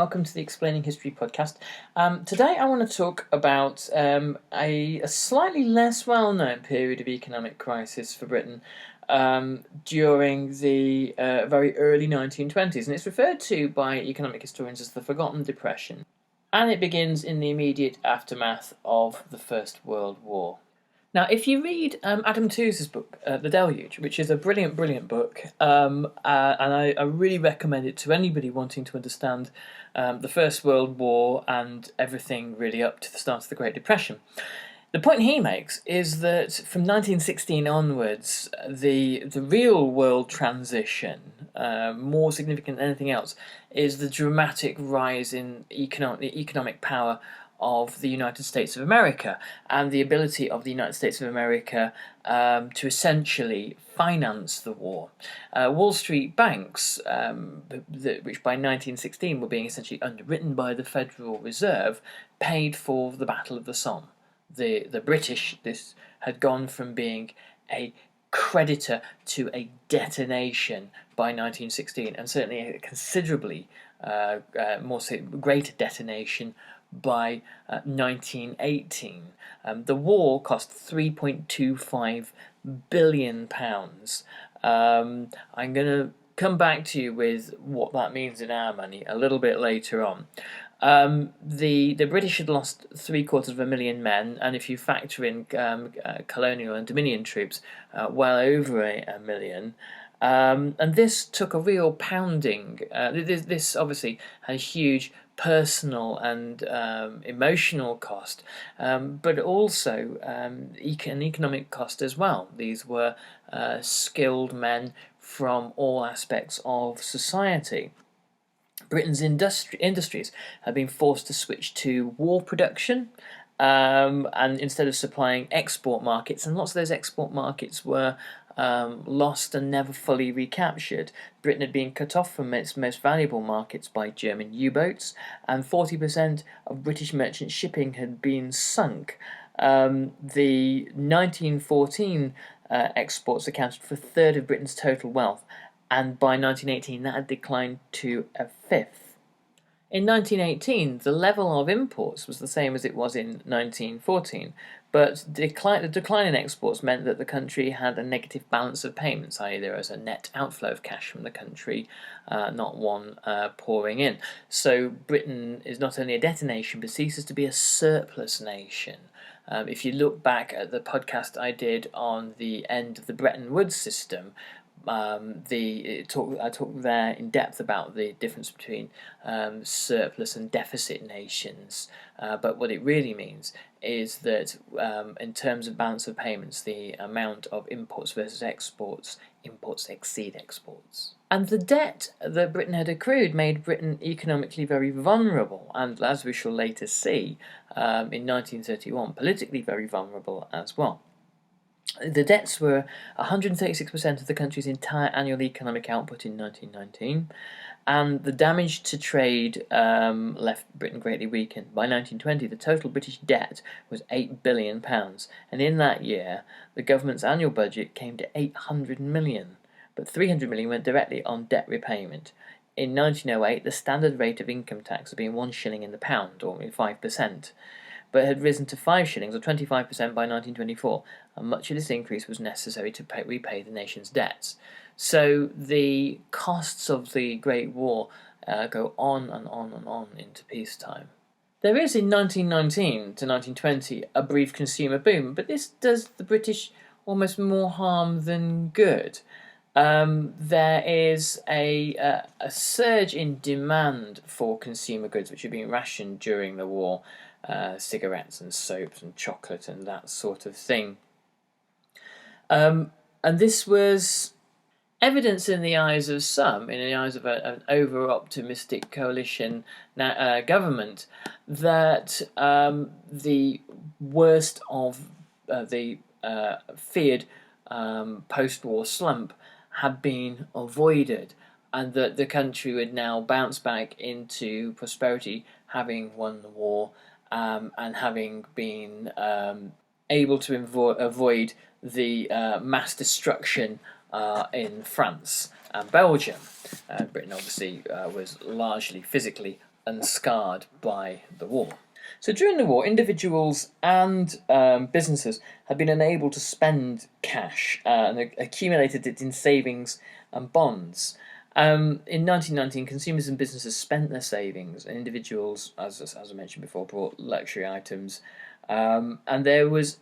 welcome to the Explaining History podcast. Today I want to talk about a slightly less well-known period of economic crisis for Britain during the very early 1920s, and it's referred to by economic historians as the Forgotten Depression, and it begins in the immediate aftermath of the First World War. Now, if you read Adam Tooze's book, The Deluge, which is a brilliant, brilliant book, and I really recommend it to anybody wanting to understand the First World War and everything really up to the start of the Great Depression. The point he makes is that from 1916 onwards, the real world transition, more significant than anything else, is the dramatic rise in economic power of the United States of America and the ability of the United States of America to essentially finance the war. Wall Street banks, which by 1916 were being essentially underwritten by the Federal Reserve, paid for the Battle of the Somme. The British, this had gone from being a creditor to a detonation by 1916, and certainly a considerably greater detonation by 1918. The war cost £3.25 billion. I'm going to come back to you with what that means in our money a little bit later on. The British had lost 750,000 men, and if you factor in colonial and Dominion troops, well over a million. And this took a real pounding. This obviously had a huge personal and emotional cost, but also an economic cost as well. These were skilled men from all aspects of society. Britain's industries had been forced to switch to war production, and instead of supplying export markets, and lots of those export markets were lost and never fully recaptured. Britain had been cut off from its most valuable markets by German U-boats, and 40% of British merchant shipping had been sunk. The 1914 exports accounted for a third of Britain's total wealth, and by 1918 that had declined to a fifth. In 1918, the level of imports was the same as it was in 1914, but the decline in exports meant that the country had a negative balance of payments, i.e. there was a net outflow of cash from the country, not one pouring in. So Britain is not only a detonation, but ceases to be a surplus nation. If you look back at the podcast I did on the end of the Bretton Woods system, I talked there in depth about the difference between surplus and deficit nations, but what it really means is that in terms of balance of payments, the amount of imports versus exports, imports exceed exports. And the debt that Britain had accrued made Britain economically very vulnerable, and as we shall later see, in 1931, politically very vulnerable as well. The debts were 136% of the country's entire annual economic output in 1919, and the damage to trade left Britain greatly weakened. By 1920, the total British debt was £8 billion, and in that year, the government's annual budget came to £800 million, but £300 million went directly on debt repayment. In 1908, the standard rate of income tax had been 1 shilling in the pound, or 5%. But had risen to 5 shillings, or 25% by 1924, and much of this increase was necessary to repay the nation's debts. So the costs of the Great War go on and on and on into peacetime. There is, in 1919 to 1920, a brief consumer boom, but this does the British almost more harm than good. There is a surge in demand for consumer goods, which are being rationed during the war. Cigarettes and soaps and chocolate and that sort of thing. And this was evidence in the eyes of some, in the eyes of an over-optimistic coalition government, that the worst of the feared post-war slump had been avoided, and that the country would now bounce back into prosperity, having won the war, and having been able to avoid the mass destruction in France and Belgium. Britain obviously was largely physically unscarred by the war. So during the war, individuals and businesses had been unable to spend cash and accumulated it in savings and bonds. In 1919, consumers and businesses spent their savings, and individuals, as I mentioned before, bought luxury items. And there was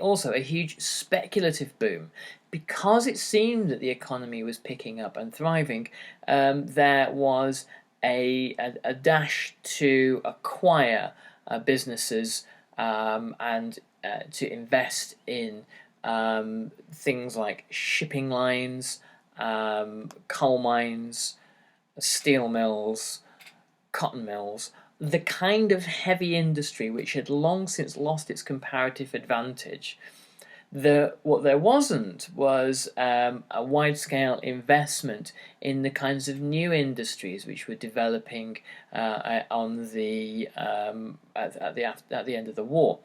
also a huge speculative boom. Because it seemed that the economy was picking up and thriving, there was a dash to acquire businesses and to invest in things like shipping lines, coal mines, steel mills, cotton mills, the kind of heavy industry which had long since lost its comparative advantage. What there wasn't was a wide-scale investment in the kinds of new industries which were developing on the at the end of the war.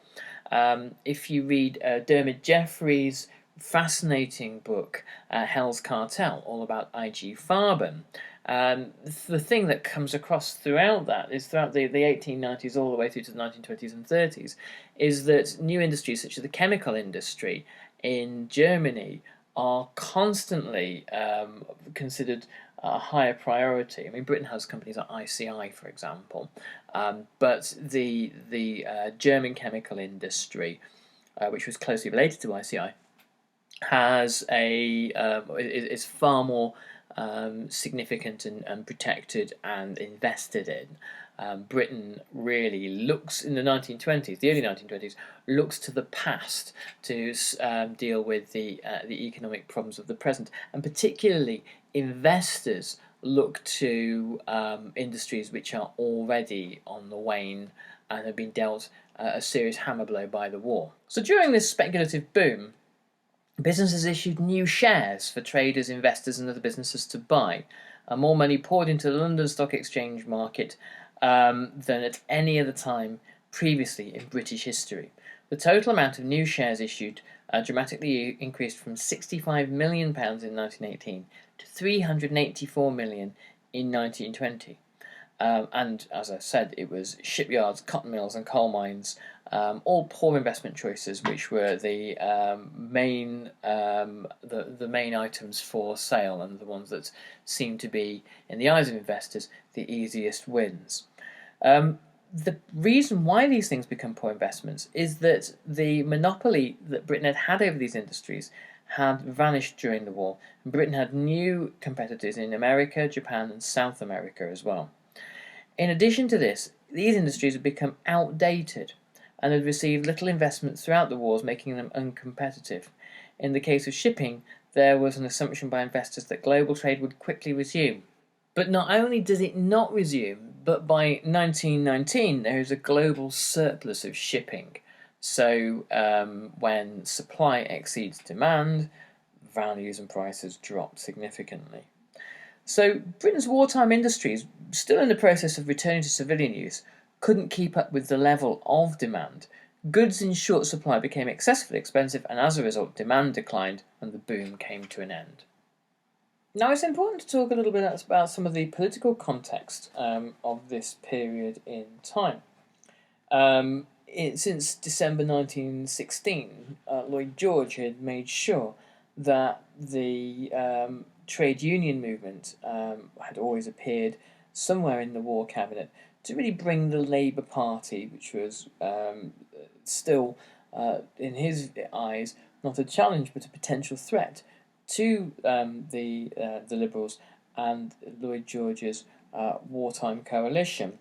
If you read Dermot Jeffries' fascinating book Hell's Cartel, all about I.G. Farben, the thing that comes across throughout that is throughout the 1890s all the way through to the 1920s and 30s is that new industries such as the chemical industry in Germany are constantly considered a higher priority. I mean, Britain has companies like ICI, for example, but the German chemical industry, which was closely related to ICI, has is far more significant and protected and invested in. Britain really looks in the 1920s, the early 1920s, looks to the past to deal with the economic problems of the present, and particularly investors look to industries which are already on the wane and have been dealt a serious hammer blow by the war. So during this speculative boom, businesses issued new shares for traders, investors, and other businesses to buy. More money poured into the London Stock Exchange market than at any other time previously in British history. The total amount of new shares issued dramatically increased from £65 million in 1918 to £384 million in 1920. And as I said, it was shipyards, cotton mills, and coal mines, all poor investment choices, which were the main items for sale, and the ones that seemed to be, in the eyes of investors, the easiest wins. The reason why these things become poor investments is that the monopoly that Britain had over these industries had vanished during the war, and Britain had new competitors in America, Japan, and South America as well. In addition to this, these industries had become outdated and had received little investment throughout the wars, making them uncompetitive. In the case of shipping, there was an assumption by investors that global trade would quickly resume. But not only does it not resume, but by 1919 there is a global surplus of shipping. So when supply exceeds demand, values and prices drop significantly. So Britain's wartime industries, still in the process of returning to civilian use, couldn't keep up with the level of demand. Goods in short supply became excessively expensive, and as a result demand declined and the boom came to an end. Now it's important to talk a little bit about some of the political context of this period in time. Since December 1916, Lloyd George had made sure that the trade union movement had always appeared somewhere in the war cabinet to really bring the Labour Party, which was still, in his eyes, not a challenge but a potential threat to the Liberals and Lloyd George's wartime coalition,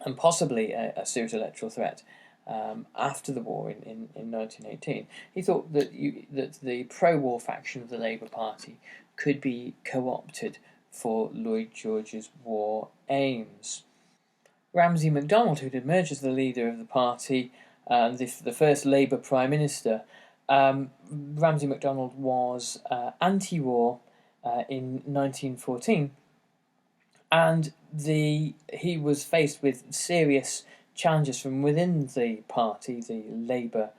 and possibly a serious electoral threat after the war in 1918. He thought that the pro-war faction of the Labour Party could be co-opted for Lloyd George's war aims. Ramsay MacDonald, who had emerged as the leader of the party, the first Labour Prime Minister, Ramsay MacDonald was anti-war in 1914, and he was faced with serious challenges from within the party. The Labour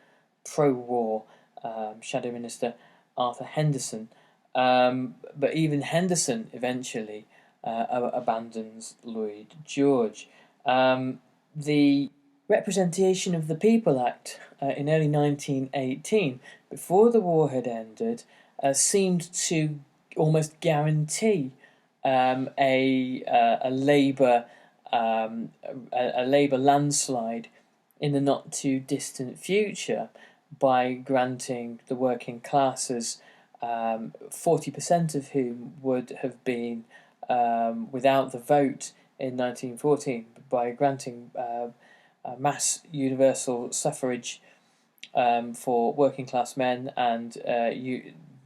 pro-war Shadow Minister Arthur Henderson, but even Henderson eventually abandons Lloyd George. The Representation of the People Act in early 1918, before the war had ended, seemed to almost guarantee a Labour a Labour landslide in the not too distant future by granting the working classes 40% of whom would have been without the vote in 1914, by granting mass universal suffrage for working class men and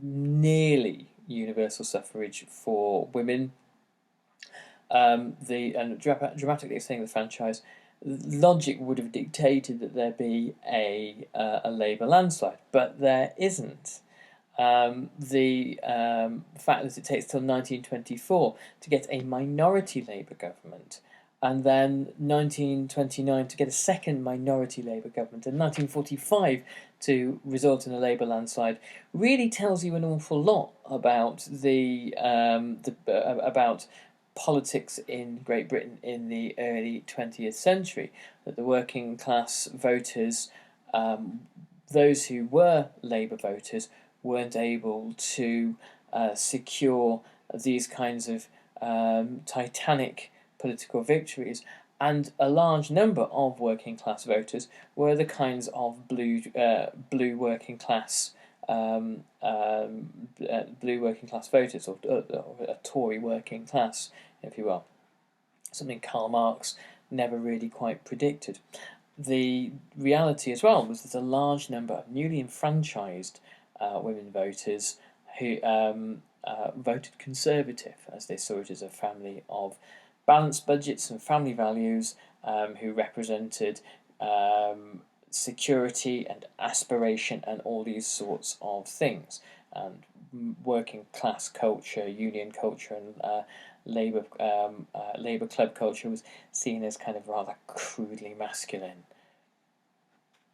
nearly universal suffrage for women. Dramatically extending the franchise, logic would have dictated that there be a Labour landslide, but there isn't. The fact that it takes till 1924 to get a minority Labour government, and then 1929 to get a second minority Labour government, and 1945 to result in a Labour landslide, really tells you an awful lot about about politics in Great Britain in the early 20th century. That the working class voters, those who were Labour voters, weren't able to secure these kinds of titanic political victories, and a large number of working class voters were the kinds of blue working class blue working class voters, or a Tory working class, if you will. Something Karl Marx never really quite predicted. The reality as well was that a large number of newly enfranchised women voters who voted Conservative, as they saw it as a family of balanced budgets and family values, who represented security and aspiration and all these sorts of things. And working class culture, union culture, and Labour club culture was seen as kind of rather crudely masculine.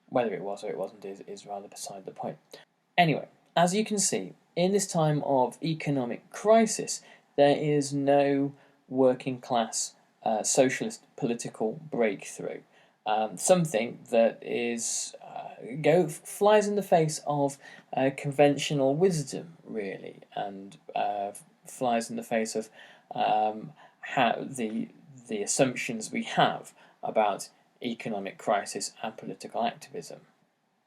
Whether it was or it wasn't is rather beside the point. Anyway, as you can see, in this time of economic crisis, there is no working class socialist political breakthrough. Something that is flies in the face of conventional wisdom, really, and flies in the face of how the assumptions we have about economic crisis and political activism.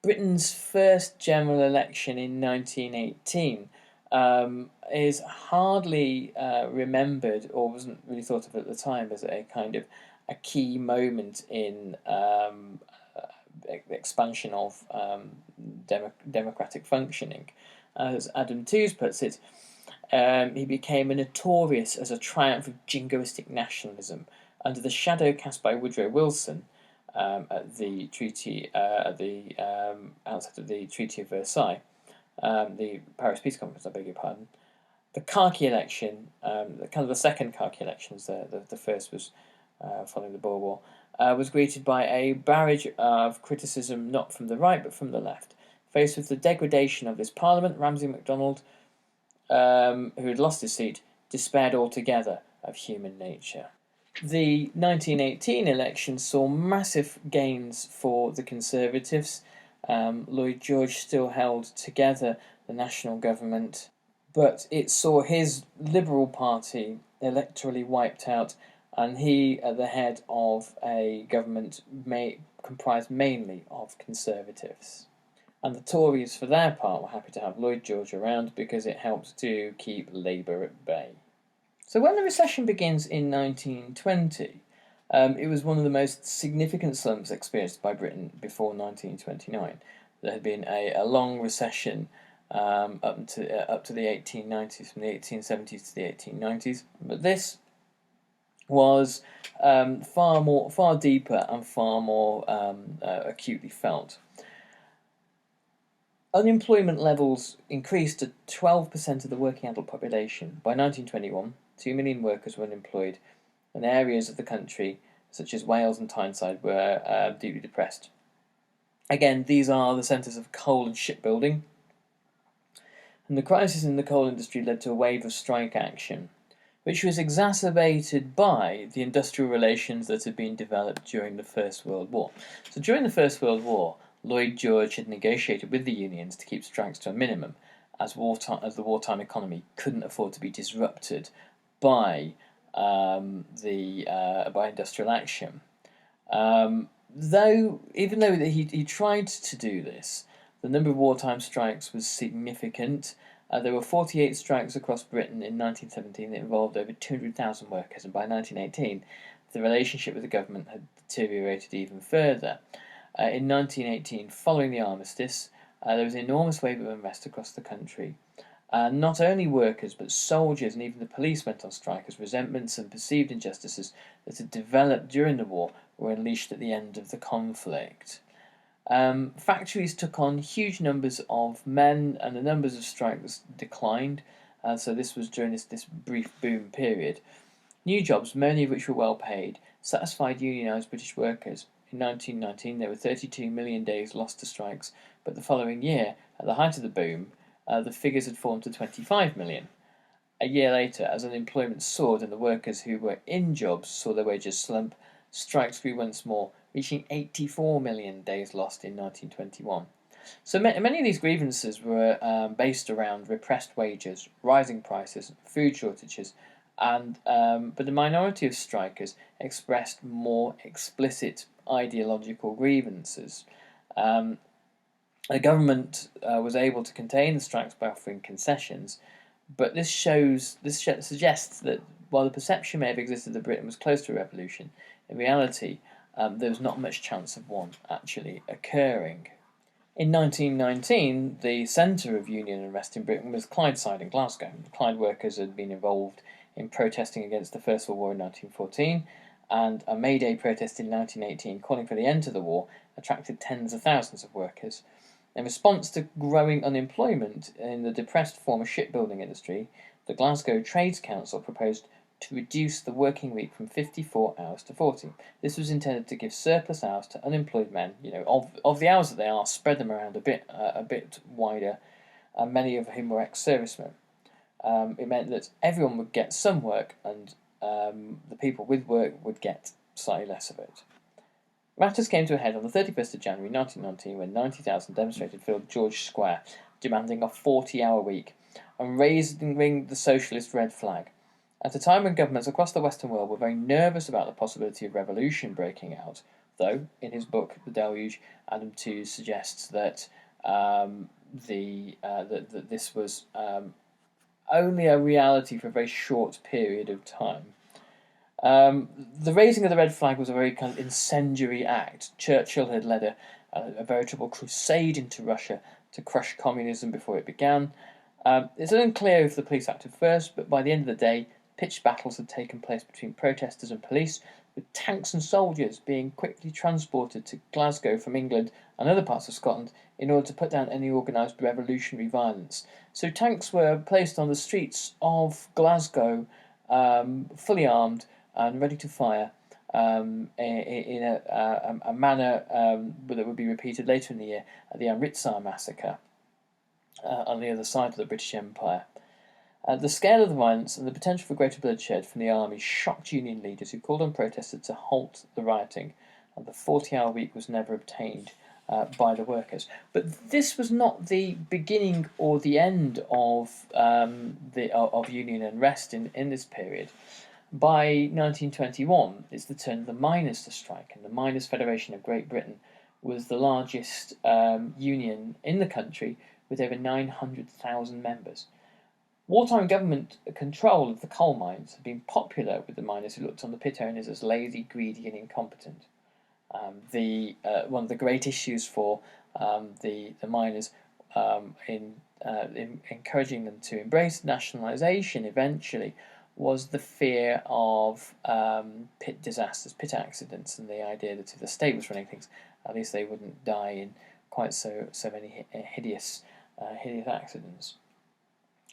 Britain's first general election in 1918 is hardly remembered, or wasn't really thought of at the time, as a kind of a key moment in expansion of democratic functioning. As Adam Tooze puts it, he became notorious as a triumph of jingoistic nationalism under the shadow cast by Woodrow Wilson at the treaty outset of the Treaty of Versailles, the Paris Peace Conference. I beg your pardon. The khaki election, kind of the second khaki elections, the first was following the Boer War, was greeted by a barrage of criticism, not from the right but from the left. Faced with the degradation of this Parliament, Ramsay MacDonald, who had lost his seat, despaired altogether of human nature. The 1918 election saw massive gains for the Conservatives. Lloyd George still held together the national government, but it saw his Liberal Party electorally wiped out, and he at the head of a government comprised mainly of Conservatives. And the Tories, for their part, were happy to have Lloyd George around because it helped to keep Labour at bay. So when the recession begins in 1920, it was one of the most significant slumps experienced by Britain before 1929. There had been a long recession up to the 1890s, from the 1870s to the 1890s, but this was far deeper and far more acutely felt. Unemployment levels increased to 12% of the working adult population. By 1921, 2 million workers were unemployed, and areas of the country, such as Wales and Tyneside, were deeply depressed. Again, these are the centres of coal and shipbuilding, and the crisis in the coal industry led to a wave of strike action, which was exacerbated by the industrial relations that had been developed during the First World War. So during the First World War, Lloyd George had negotiated with the unions to keep strikes to a minimum, as the wartime economy couldn't afford to be disrupted by by industrial action. Even though he tried to do this, the number of wartime strikes was significant. There were 48 strikes across Britain in 1917 that involved over 200,000 workers, and by 1918, the relationship with the government had deteriorated even further. In 1918, following the armistice, there was an enormous wave of unrest across the country. Not only workers, but soldiers and even the police went on strike as resentments and perceived injustices that had developed during the war were unleashed at the end of the conflict. Factories took on huge numbers of men, and the numbers of strikes declined. So this was during this brief boom period. New jobs, many of which were well paid, satisfied unionised British workers. In 1919, there were 32 million days lost to strikes, but the following year, at the height of the boom, the figures had fallen to 25 million. A year later, as unemployment soared and the workers who were in jobs saw their wages slump, strikes grew once more, reaching 84 million days lost in 1921. So many of these grievances were based around repressed wages, rising prices, food shortages, but the minority of strikers expressed more explicit ideological grievances. The government was able to contain the strikes by offering concessions, but this suggests that while the perception may have existed that Britain was close to a revolution, in reality there was not much chance of one actually occurring. In 1919, the centre of union unrest in Britain was Clydeside in Glasgow. The Clyde workers had been involved in protesting against the First World War in 1914, and a May Day protest in 1918 calling for the end to the war attracted tens of thousands of workers. In response to growing unemployment in the depressed former shipbuilding industry, the Glasgow Trades Council proposed to reduce the working week from 54 hours to 40. This was intended to give surplus hours to unemployed men, of the hours that they are, spread them around a bit wider, and many of whom were ex-servicemen. It meant that everyone would get some work, and the people with work would get slightly less of it. Matters came to a head on the 31st of January 1919 when 90,000 demonstrated filled George Square, demanding a 40-hour week and raising the socialist red flag. At a time when governments across the Western world were very nervous about the possibility of revolution breaking out, though in his book The Deluge, Adam Tooze suggests that that this was only a reality for a very short period of time. The raising of the red flag was a very kind of incendiary act. Churchill had led a veritable crusade into Russia to crush communism before it began. It's unclear if the police acted first, but by the end of the day, pitched battles had taken place between protesters and police, with tanks and soldiers being quickly transported to Glasgow from England and other parts of Scotland in order to put down any organised revolutionary violence. So tanks were placed on the streets of Glasgow, fully armed and ready to fire in a manner that would be repeated later in the year at the Amritsar massacre on the other side of the British Empire. The scale of the violence and the potential for greater bloodshed from the army shocked union leaders who called on protesters to halt the rioting, and the 40-hour week was never obtained by the workers. But this was not the beginning or the end of union unrest in this period. By 1921, it's the turn of the miners to strike, and the Miners' Federation of Great Britain was the largest union in the country with over 900,000 members. Wartime government control of the coal mines had been popular with the miners who looked on the pit owners as lazy, greedy and incompetent. One of the great issues for the miners in encouraging them to embrace nationalisation eventually was the fear of pit disasters, pit accidents, and the idea that if the state was running things, at least they wouldn't die in quite so many hideous accidents.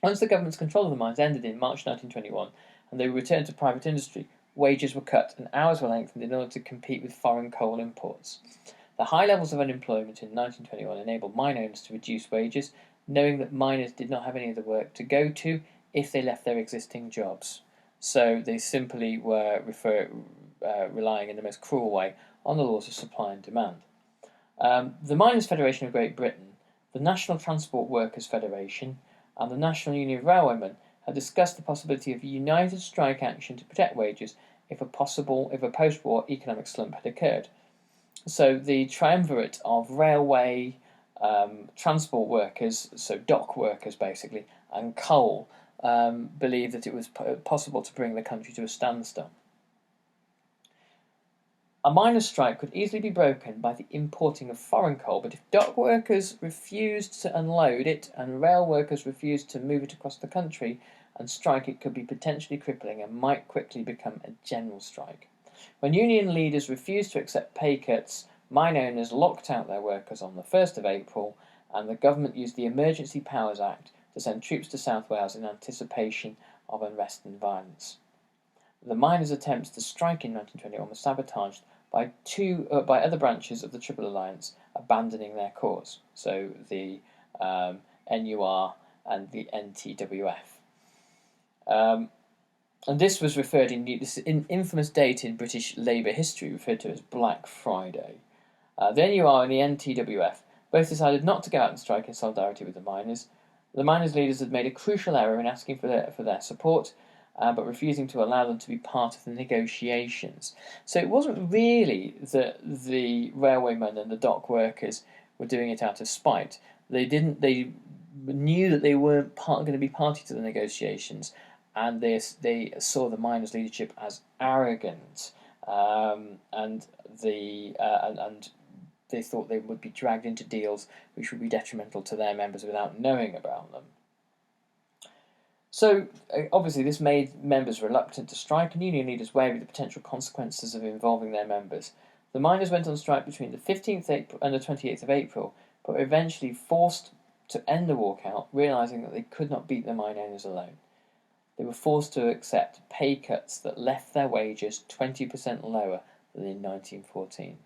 Once the government's control of the mines ended in March 1921 and they were returned to private industry, wages were cut and hours were lengthened in order to compete with foreign coal imports. The high levels of unemployment in 1921 enabled mine owners to reduce wages, knowing that miners did not have any other work to go to if they left their existing jobs. So they simply were relying in the most cruel way on the laws of supply and demand. The Miners' Federation of Great Britain, the National Transport Workers' Federation, and the National Union of Railwaymen had discussed the possibility of united strike action to protect wages if a post-war economic slump had occurred. So the triumvirate of railway, transport workers, so dock workers basically, and coal, believed that it was possible to bring the country to a standstill. A miners' strike could easily be broken by the importing of foreign coal, but if dock workers refused to unload it and rail workers refused to move it across the country and strike, it could be potentially crippling and might quickly become a general strike. When union leaders refused to accept pay cuts, mine owners locked out their workers on the 1st of April, and the government used the Emergency Powers Act to send troops to South Wales in anticipation of unrest and violence. The miners' attempts to strike in 1921 were sabotaged by other branches of the Triple Alliance abandoning their cause, so the NUR and the NTWF. And this was referred this infamous date in British Labour history referred to as Black Friday. The NUR and the NTWF both decided not to go out and strike in solidarity with the miners. The miners' leaders had made a crucial error in asking for their support, but refusing to allow them to be part of the negotiations. So it wasn't really that the railwaymen and the dock workers were doing it out of spite. They knew that they weren't going to be party to the negotiations, and they saw the miners' leadership as arrogant, and they thought they would be dragged into deals which would be detrimental to their members without knowing about them. So, obviously, this made members reluctant to strike, and union leaders wary of the potential consequences of involving their members. The miners went on strike between the 15th April and the 28th of April, but were eventually forced to end the walkout, realising that they could not beat the mine owners alone. They were forced to accept pay cuts that left their wages 20% lower than in 1914.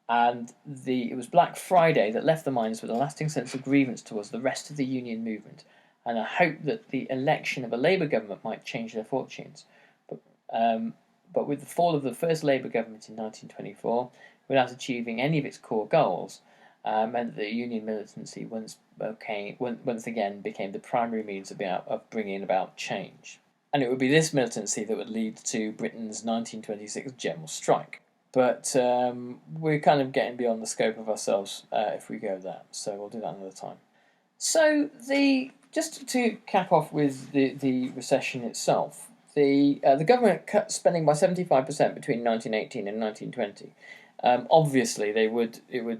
And it was Black Friday that left the miners with a lasting sense of grievance towards the rest of the union movement, and a hope that the election of a Labour government might change their fortunes. But with the fall of the first Labour government in 1924, without achieving any of its core goals, meant that the union militancy once again became the primary means of bringing about change. And it would be this militancy that would lead to Britain's 1926 general strike. But we're kind of getting beyond the scope of ourselves if we go there, so we'll do that another time. So just to cap off with the recession itself, the government cut spending by 75% between 1918 and 1920. Obviously,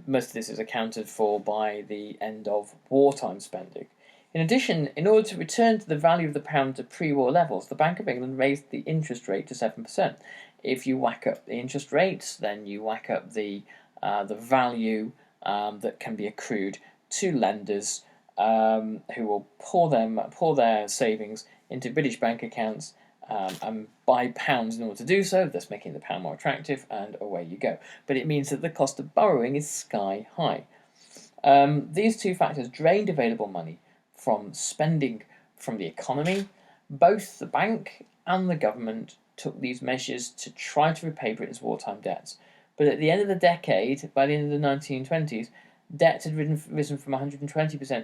most of this is accounted for by the end of wartime spending. In addition, in order to return to the value of the pound to pre-war levels, the Bank of England raised the interest rate to 7%. If you whack up the interest rates, then you whack up the value that can be accrued to lenders who will pour their savings into British bank accounts and buy pounds in order to do so, thus making the pound more attractive, and away you go. But it means that the cost of borrowing is sky high. These two factors drained available money from spending from the economy. Both the bank and the government took these measures to try to repay Britain's wartime debts. But at the end of the decade, by the end of the 1920s, debt had risen from 120%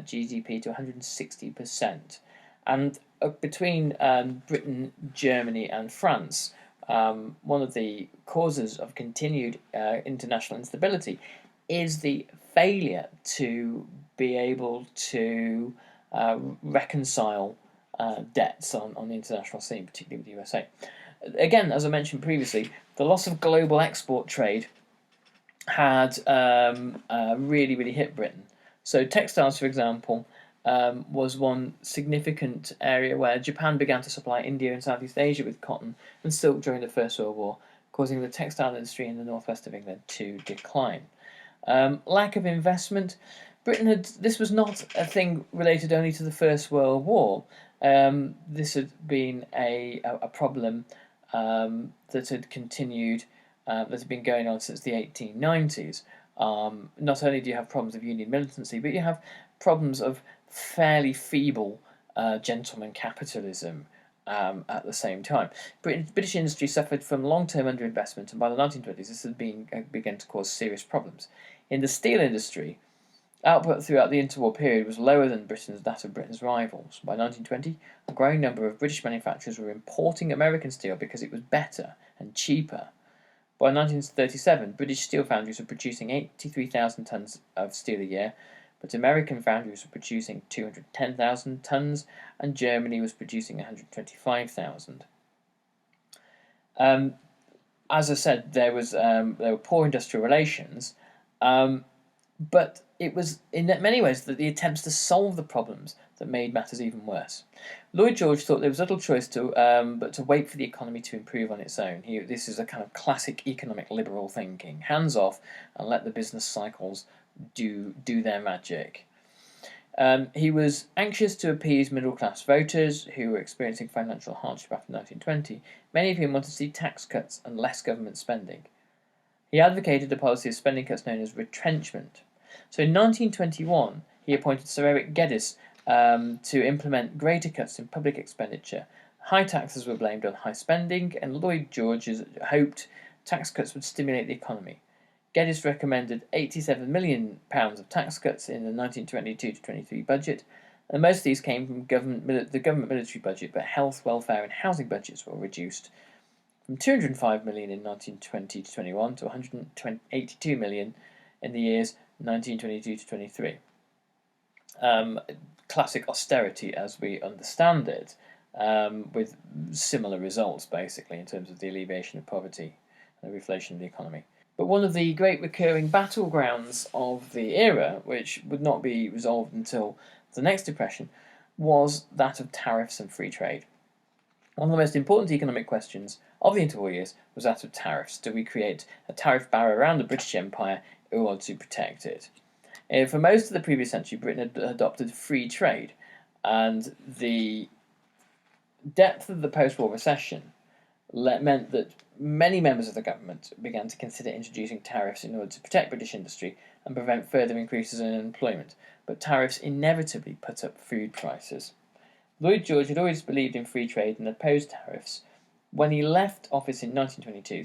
GDP to 160%. And between Britain, Germany, and France, one of the causes of continued international instability is the failure to be able to reconcile debts on the international scene, particularly with the USA. Again, as I mentioned previously, the loss of global export trade had really, really hit Britain. So textiles, for example, was one significant area where Japan began to supply India and Southeast Asia with cotton and silk during the First World War, causing the textile industry in the northwest of England to decline. Lack of investment. This was not a thing related only to the First World War. This had been a problem that had continued, that had been going on since the 1890s. Not only do you have problems of union militancy, but you have problems of fairly feeble gentleman capitalism at the same time. British industry suffered from long-term underinvestment, and by the 1920s this began to cause serious problems. In the steel industry, output throughout the interwar period was lower than that of Britain's rivals. By 1920, a growing number of British manufacturers were importing American steel because it was better and cheaper. By 1937, British steel foundries were producing 83,000 tonnes of steel a year, but American foundries were producing 210,000 tonnes, and Germany was producing 125,000. As I said, there were poor industrial relations, but it was in many ways that the attempts to solve the problems that made matters even worse. Lloyd George thought there was little choice but to wait for the economy to improve on its own. This is a kind of classic economic liberal thinking: hands off and let the business cycles do their magic. He was anxious to appease middle-class voters who were experiencing financial hardship after 1920, many of whom wanted to see tax cuts and less government spending. He advocated a policy of spending cuts known as retrenchment. So in 1921, he appointed Sir Eric Geddes to implement greater cuts in public expenditure. High taxes were blamed on high spending, and Lloyd George hoped tax cuts would stimulate the economy. Geddes recommended £87 million of tax cuts in the 1922-23 budget, and most of these came from the government military budget, but health, welfare and housing budgets were reduced from £205 million in 1920-21 to £182 million in the years 1922-23. Classic austerity as we understand it, with similar results basically in terms of the alleviation of poverty and the reflation of the economy. But one of the great recurring battlegrounds of the era, which would not be resolved until the next depression, was that of tariffs and free trade. One of the most important economic questions of the interwar years was that of tariffs. Do we create a tariff barrier around the British Empire in order to protect it? For most of the previous century, Britain had adopted free trade, and the depth of the post-war recession meant that many members of the government began to consider introducing tariffs in order to protect British industry and prevent further increases in unemployment, but tariffs inevitably put up food prices. Lloyd George had always believed in free trade and opposed tariffs. When he left office in 1922,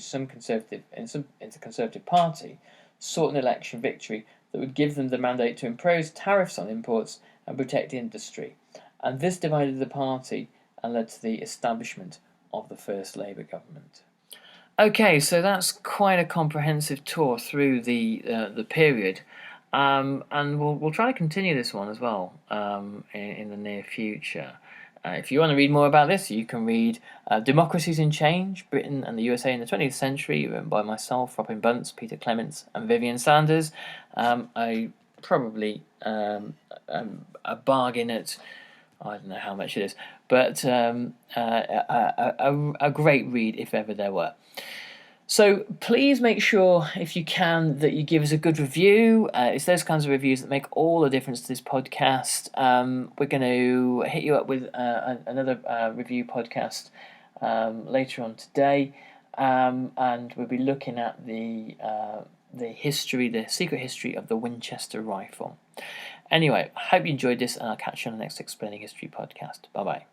the Conservative Party sought an election victory that would give them the mandate to impose tariffs on imports and protect industry, and this divided the party and led to the establishment of the first Labour government. Okay, so that's quite a comprehensive tour through the period, and we'll try to continue this one as well in the near future. If you want to read more about this, you can read Democracies in Change, Britain and the USA in the 20th Century, written by myself, Robin Bunce, Peter Clements and Vivian Sanders. Probably a bargain at, I don't know how much it is, but a great read if ever there were. So please make sure, if you can, that you give us a good review. It's those kinds of reviews that make all the difference to this podcast. We're going to hit you up with another review podcast later on today, and we'll be looking at the secret history of the Winchester rifle. Anyway, I hope you enjoyed this, and I'll catch you on the next Explaining History podcast. Bye-bye.